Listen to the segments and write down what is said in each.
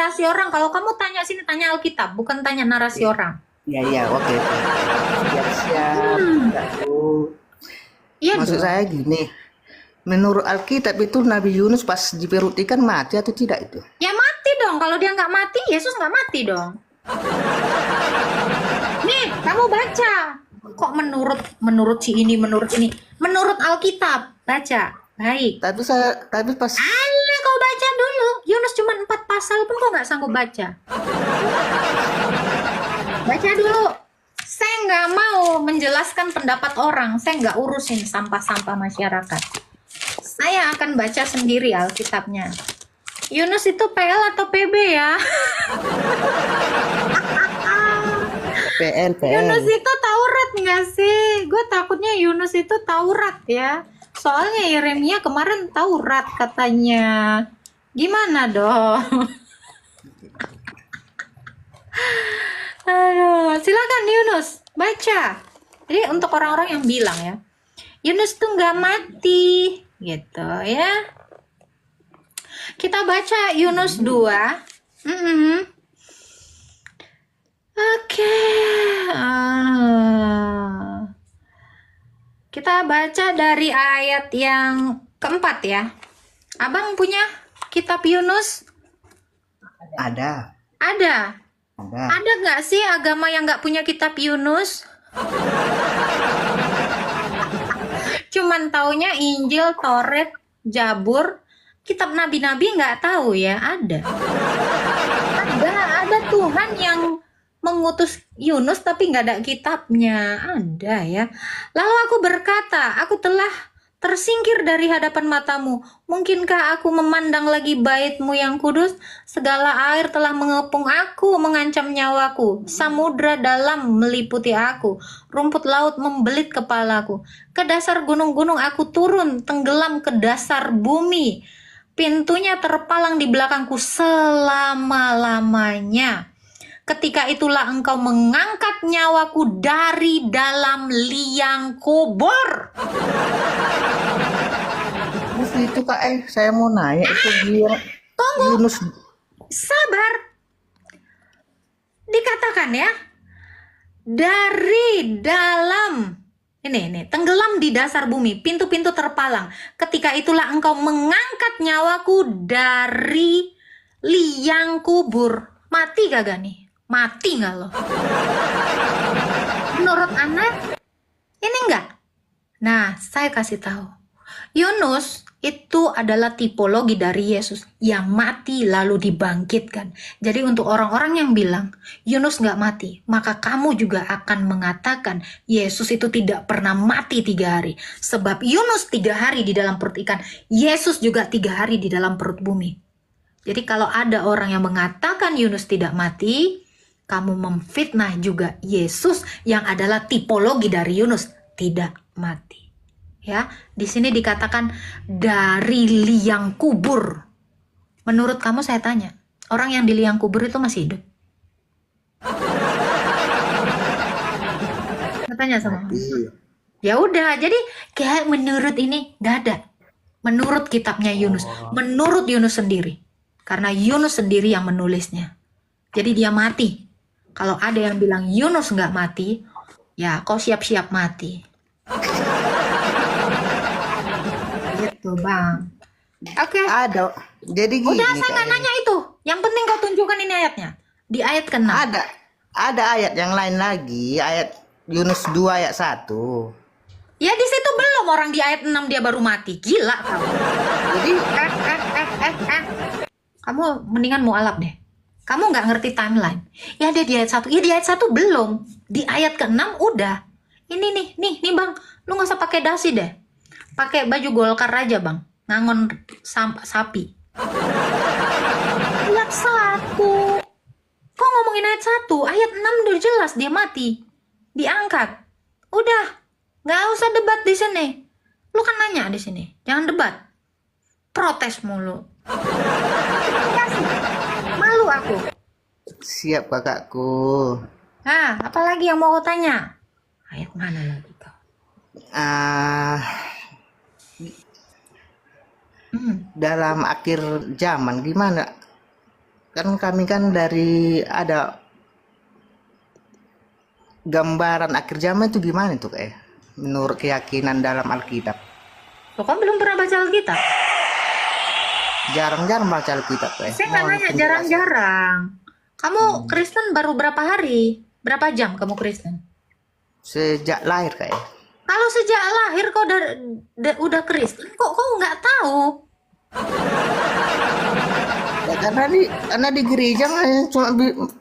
narasi orang. Kalau kamu tanya sini, tanya Alkitab, bukan tanya narasi orang. Iya, oke. Siap-siap. Iya Maksud dong. saya gini, menurut Alkitab itu Nabi Yunus pas diperutikan mati atau tidak itu? Ya mati dong. Kalau dia nggak mati, Yesus nggak mati dong. Nih, kamu baca. Kok menurut si ini, menurut ini? Menurut Alkitab, baca. Baik. Tapi pas Alah, kau baca dulu. Yunus cuma 4 pasal pun kau nggak sanggup baca. Baca dulu. Saya nggak mau menjelaskan pendapat orang. Saya nggak urusin sampah-sampah masyarakat. Saya akan baca sendiri Alkitabnya. Yunus itu PL atau PB ya? PL. Yunus itu Taurat nggak sih? Gue takutnya Yunus itu Taurat ya. Soalnya Yeremia kemarin Taurat katanya. Gimana dong? Aduh, silakan Yunus baca. Jadi untuk orang-orang yang bilang ya, Yunus tuh nggak mati, gitu ya. Kita baca Yunus 2. Oke. Kita baca dari ayat yang keempat ya. Abang punya kitab Yunus? Ada. Ada. Ada nggak sih agama yang nggak punya kitab Yunus? Cuman taunya Injil, Taurat, Jabur, kitab nabi-nabi nggak tahu ya. Ada Tuhan yang mengutus Yunus tapi nggak ada kitabnya. Ada ya. Lalu aku berkata, aku telah tersingkir dari hadapan matamu. Mungkinkah aku memandang lagi baitmu yang kudus? Segala air telah mengepung aku, mengancam nyawaku. Samudra dalam meliputi aku. Rumput laut membelit kepalaku. Ke dasar gunung-gunung aku turun, tenggelam ke dasar bumi. Pintunya terpalang di belakangku selama-lamanya. Ketika itulah engkau mengangkat nyawaku dari dalam liang kubur. Itu Kak, saya mau nanya itu dia Tunggu, Yunus. sabar. Dikatakan ya, dari dalam ini tenggelam di dasar bumi, pintu-pintu terpalang. Ketika itulah engkau mengangkat nyawaku dari liang kubur. Mati kagak nih? Mati nggak lo? Menurut anak ini enggak. Nah, saya kasih tahu. Yunus itu adalah tipologi dari Yesus yang mati lalu dibangkitkan. Jadi untuk orang-orang yang bilang Yunus nggak mati, maka kamu juga akan mengatakan Yesus itu tidak pernah mati 3 hari. Sebab Yunus 3 hari di dalam perut ikan, Yesus juga 3 hari di dalam perut bumi. Jadi kalau ada orang yang mengatakan Yunus tidak mati, kamu memfitnah juga Yesus yang adalah tipologi dari Yunus tidak mati. Ya, di sini dikatakan dari liang kubur. Menurut kamu saya tanya, orang yang di liang kubur itu masih hidup? Saya tanya sama kamu. Ya udah, jadi kayak menurut ini nggak ada. Menurut kitabnya Yunus, menurut Yunus sendiri. Karena Yunus sendiri yang menulisnya. Jadi dia mati. Kalau ada yang bilang Yunus nggak mati, ya kau siap-siap mati. Gitu bang. Oke. Ada. Jadi gini. Udah saya nggak nanya itu. Yang penting kau tunjukkan ini ayatnya. Di ayat ke-6. Ada ayat yang lain lagi. Ayat Yunus 2 ayat 1. Ya di situ belum, orang di ayat 6 dia baru mati. Gila kamu. Jadi Kamu mendingan mualaf deh. Kamu nggak ngerti timeline. Ya dia di ayat 1. Ya di ayat 1 belum. Di ayat ke-6 udah. Ini nih bang. Lu nggak usah pakai dasi deh. Pakai baju Golkar aja bang. Ngangon sapi. Ayat 1. Kok ngomongin ayat 1? Ayat 6 udah jelas dia mati. Diangkat. Udah. Nggak usah debat di sini. Lu kan nanya di sini. Jangan debat. Protes mulu. Malu aku. siap kakakku. Nah, apalagi yang mau kau tanya? Ayat mana lagi kau? Dalam akhir zaman gimana kan kami kan dari ada gambaran akhir zaman itu gimana tuh kayak menurut keyakinan dalam Alkitab. Lo kan belum pernah baca Alkitab? Jarang-jarang baca Alkitab kayak. Saya nggak nanya, jarang-jarang. Kamu Kristen baru berapa hari? Berapa jam kamu Kristen? Sejak lahir kayak. Kalau sejak lahir kau udah Kristen, kok kau nggak tahu? Ya, karena di gereja kan cuma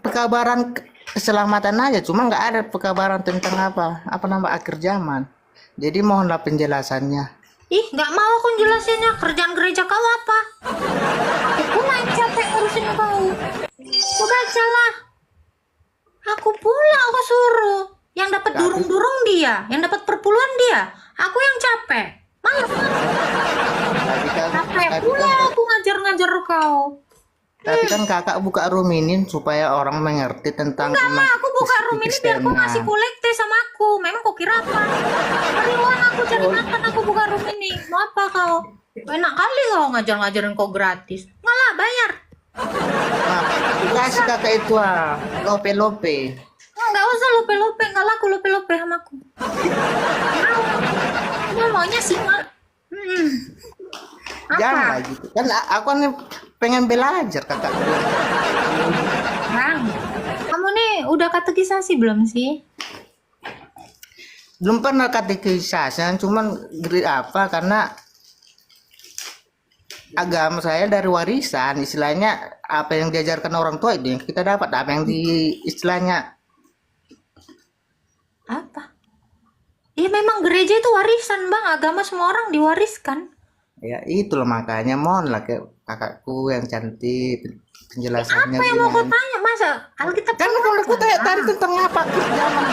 pekabaran keselamatan aja, cuma nggak ada pekabaran tentang apa nama akhir zaman. Jadi mohonlah penjelasannya. Ih, nggak mau aku jelasinnya. Kerjaan gereja kau apa? Aku pula yang capek ngurusin kau. Kau bacalah. Aku pula aku suruh. Yang dapat durung-durung dia, yang dapat perpuluhan dia. Aku yang capek. Malas. Capek pula aku ngajar-ngajar kau. Tapi kan kakak buka room ini supaya orang mengerti tentang Enggak mah, aku buka room ini biar kau ngasih kolekte sama aku. Memang kau kira apa? Cari uang aku cari makan, aku buka room ini. Mau apa kau? Enak kali kau ngajar-ngajarin kau gratis. Ngalah bayar. Kasih kakak itu lope-lope. Enggak usah lope-lope, enggak laku lope-lope sama aku. Mau maunya sih mah. Jangan lah gitu. Kan aku kan pengen belajar kakak. Bang, kamu nih udah katekisasi belum sih? Belum pernah katekisasi, cuman karena agama saya dari warisan, istilahnya apa yang diajarkan orang tua itu yang kita dapat, apa yang istilahnya Apa? Ya memang gereja itu warisan bang, agama semua orang diwariskan. ya itulah makanya mohonlah ke kakakku yang cantik penjelasannya Apa yang mau kau gimana. tanya? Masa Alkitab? Kan kalau aku tanya tadi tentang apa zaman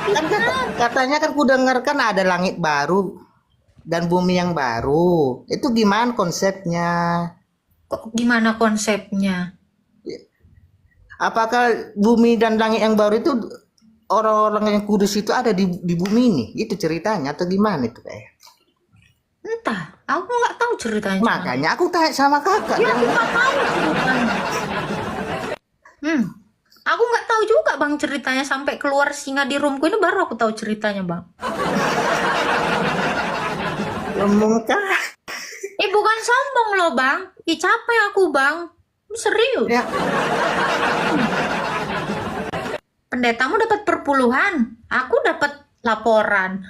kan katanya kan ku dengarkan ada langit baru dan bumi yang baru. Itu gimana konsepnya? Kok gimana konsepnya? Apakah bumi dan langit yang baru itu orang-orang yang kudus itu ada di bumi ini? Itu ceritanya atau gimana itu kayak? Entah, aku nggak tahu ceritanya. Makanya aku tanya sama kakak. Ya aku nggak tahu ceritanya. Aku nggak tahu juga bang ceritanya sampai keluar singa di roomku ini baru aku tahu ceritanya bang. Ngomongkah? Bukan sombong loh bang. Capek aku bang. Serius. Ya, Pendetamu dapat perpuluhan, aku dapat laporan.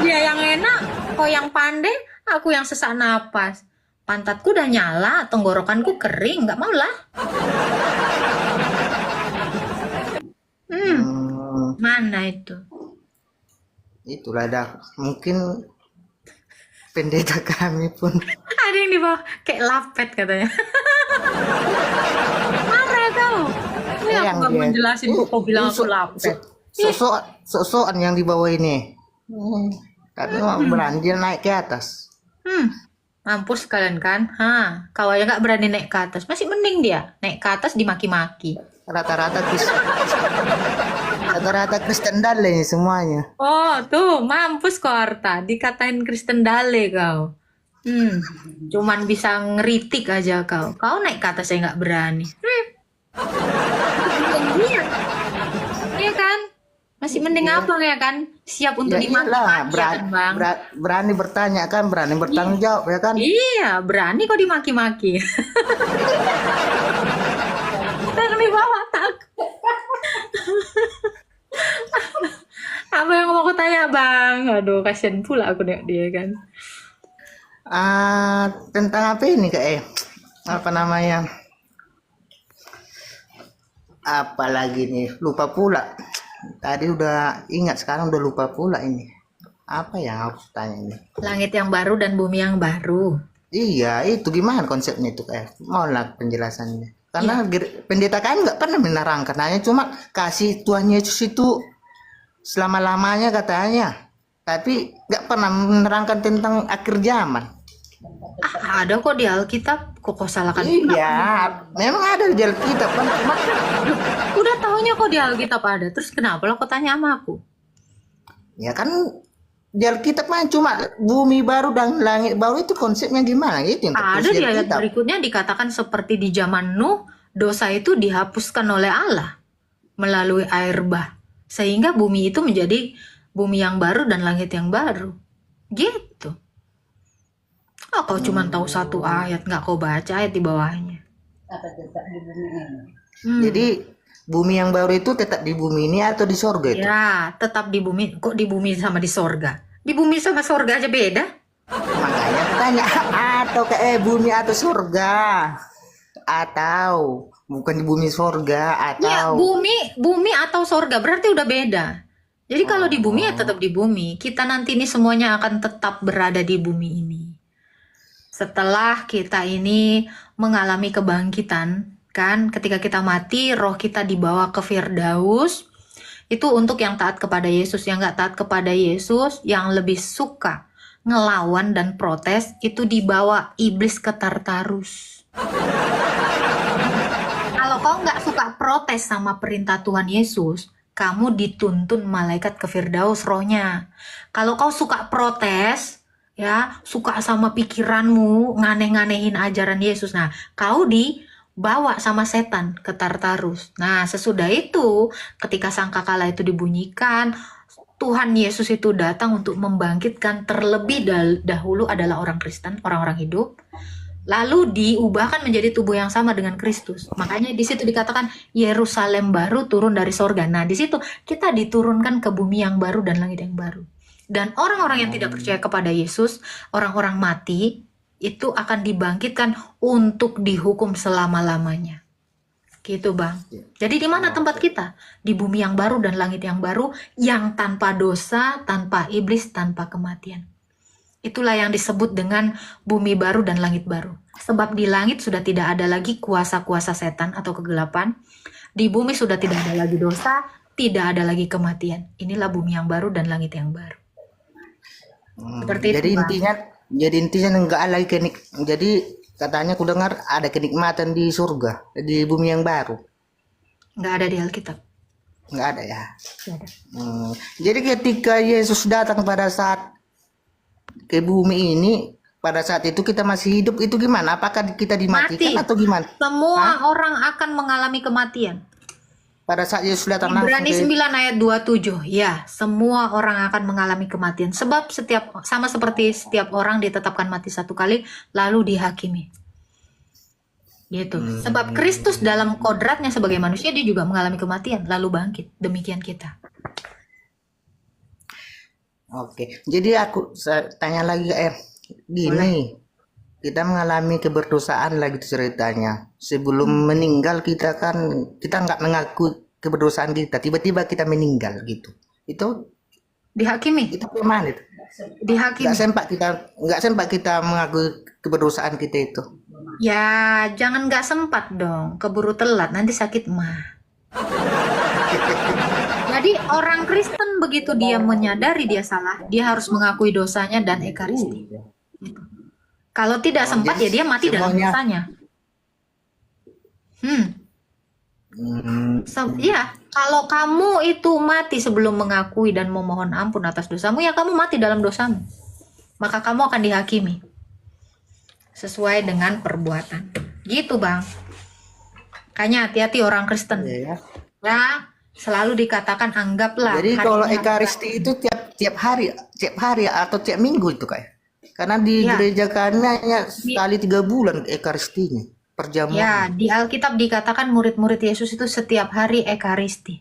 Dia yang enak, kau yang pandai, aku yang sesak napas. Pantatku udah nyala, tenggorokanku kering, nggak mau lah. Mana itu? itulah dah. Mungkin pendeta kami pun Ada yang di bawah, kayak lapet katanya. Marah tau. Ini aku nggak mau jelasin kok kau bilang aku lapet. sosokan yang di bawah ini. Karena berani dia naik ke atas. Mampus kalian kan? Kau aja nggak berani naik ke atas. Masih mending dia naik ke atas dimaki-maki. Rata-rata Kristen Dale ini semuanya. Oh, tuh mampus kau Arta, dikatain Kristen Dale kau. Cuman bisa ngeritik aja kau. Kau naik ke atas saya nggak berani. Iya kan? Masih mending abang ya kan? Siap untuk Ya iyalah, dimaki-maki ya kan bang? berani bertanya kan, berani bertanggung jawab ya kan. Iya, berani kok dimaki-maki. Dan di bawah takut. Apa yang mau aku tanya bang? Aduh, kasihan pula aku nengok dia kan. Tentang apa ini kak? Apa namanya? Apalagi nih, lupa pula. Tadi udah ingat, sekarang udah lupa pula ini. Apa yang harus tanya ini? Langit yang baru dan bumi yang baru. Iya, itu gimana konsepnya itu kayak? Maulah penjelasannya. Karena pendeta kan nggak pernah menerangkan, hanya cuma kasih Tuhan Yesus itu selama-lamanya katanya. Tapi nggak pernah menerangkan tentang akhir zaman. Ada kok di Alkitab, kok salahkan? Iya, memang ada di Alkitab kan. Cuma Udah tahunya kok di Alkitab ada. Terus kenapa lo kok tanya sama aku? ya kan di Alkitab mah cuma bumi baru dan langit baru, itu konsepnya gimana gitu yang tertulis Ada di di ayat Alkitab. berikutnya dikatakan seperti di zaman Nuh, dosa itu dihapuskan oleh Allah melalui air bah. Sehingga bumi itu menjadi bumi yang baru dan langit yang baru. Gitu. Oh, kau cuma tahu satu ayat, nggak kau baca ayat di bawahnya. Hmm. Jadi bumi yang baru itu tetap di bumi ini atau di sorga itu? Ya, tetap di bumi. Kok di bumi sama di sorga? Di bumi sama sorga aja beda. Makanya aku tanya, atau kayak bumi atau surga, atau bukan di bumi surga, Ya, atau bumi atau sorga berarti udah beda. Jadi kalau di bumi ya tetap di bumi. Kita nanti ini semuanya akan tetap berada di bumi ini. Setelah kita ini mengalami kebangkitan, kan ketika kita mati, roh kita dibawa ke Firdaus. Itu untuk yang taat kepada Yesus. Yang nggak taat kepada Yesus, yang lebih suka ngelawan dan protes, itu dibawa iblis ke Tartarus. Kalau kau nggak suka protes sama perintah Tuhan Yesus, kamu dituntun malaikat ke Firdaus rohnya. Kalau kau suka protes, ya, suka sama pikiranmu, nganeh-nganehin ajaran Yesus, nah, kau dibawa sama setan ke Tartarus. Nah, sesudah itu, ketika sangkakala itu dibunyikan, Tuhan Yesus itu datang untuk membangkitkan terlebih dahulu adalah orang Kristen, orang-orang hidup. Lalu diubahkan menjadi tubuh yang sama dengan Kristus. Makanya di situ dikatakan Yerusalem baru turun dari sorga. Nah, di situ kita diturunkan ke bumi yang baru dan langit yang baru. Dan orang-orang yang tidak percaya kepada Yesus, orang-orang mati, itu akan dibangkitkan untuk dihukum selama-lamanya. Gitu, Bang. Jadi di mana tempat kita? Di bumi yang baru dan langit yang baru, yang tanpa dosa, tanpa iblis, tanpa kematian. Itulah yang disebut dengan bumi baru dan langit baru. Sebab di langit sudah tidak ada lagi kuasa-kuasa setan atau kegelapan. Di bumi sudah tidak ada lagi dosa, tidak ada lagi kematian. Inilah bumi yang baru dan langit yang baru. Seperti jadi itu, Bang. intinya enggak ada lagi jadi katanya aku dengar ada kenikmatan di surga, di bumi yang baru. Nggak ada di Alkitab. Enggak ada ya. Nggak ada. Jadi ketika Yesus datang pada saat ke bumi ini, pada saat itu kita masih hidup, itu gimana? Apakah kita dimatikan Mati. atau gimana? Semua orang akan mengalami kematian. Pada saat Yesus datang langsung Ibrani 9 ayat 27. Ya, semua orang akan mengalami kematian. Sebab sama seperti setiap orang ditetapkan mati satu kali, lalu dihakimi. Gitu. Sebab Kristus dalam kodratnya sebagai manusia, dia juga mengalami kematian, lalu bangkit. Demikian kita. Oke, jadi saya tanya lagi gini, kita mengalami keberdosaan lagi ceritanya. Sebelum meninggal kita nggak mengaku keberdosaan kita, tiba-tiba kita meninggal gitu. Itu Dihakimi. gimana itu? Dihakimi. Nggak sempat kita mengaku keberdosaan kita itu. Ya, jangan nggak sempat dong. Keburu telat, nanti sakit mah. Jadi orang Kristen begitu dia menyadari dia salah, dia harus mengakui dosanya dan ekaristi. Gitu. Kalau tidak sempat ya dia mati dalam dosanya. Ya, kalau kamu itu mati sebelum mengakui dan memohon ampun atas dosamu, ya kamu mati dalam dosamu. Maka kamu akan dihakimi sesuai dengan perbuatan. Gitu, Bang. Kayaknya hati-hati orang Kristen. Ya. Ya, selalu dikatakan anggaplah. Jadi kalau ekaristi itu tiap hari atau tiap minggu itu kayak. Karena di gereja kami hanya sekali 3 bulan ekaristinya, perjamuan. Ya, di Alkitab dikatakan murid-murid Yesus itu setiap hari ekaristi.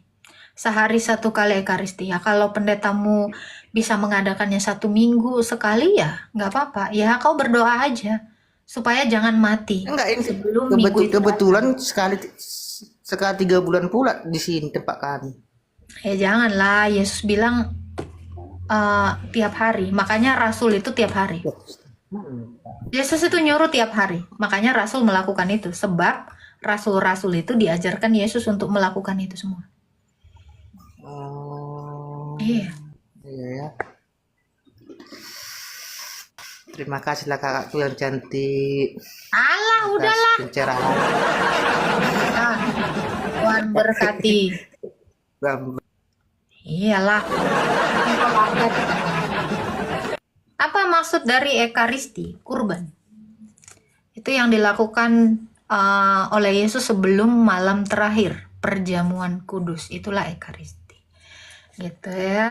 Sehari 1 kali ekaristi. Ya, kalau pendetamu bisa mengadakannya 1 minggu sekali ya nggak apa-apa. Ya, kau berdoa aja supaya jangan mati. Enggak, ini sebelum kebetulan sekali 3 bulan pula di sini tempat kami. Ya janganlah, Yesus bilang tiap hari. Makanya Rasul itu tiap hari. Yesus itu nyuruh tiap hari. Makanya Rasul melakukan itu. Sebab Rasul-Rasul itu diajarkan Yesus untuk melakukan itu semua. Iya. Iya ya. Terima kasihlah kakakku yang cantik. Alah, udahlah. Pencerahan. Tuhan berkati. Iyalah. Apa maksud dari ekaristi? Kurban. Itu yang dilakukan oleh Yesus sebelum malam terakhir, perjamuan kudus. Itulah ekaristi. Gitu ya.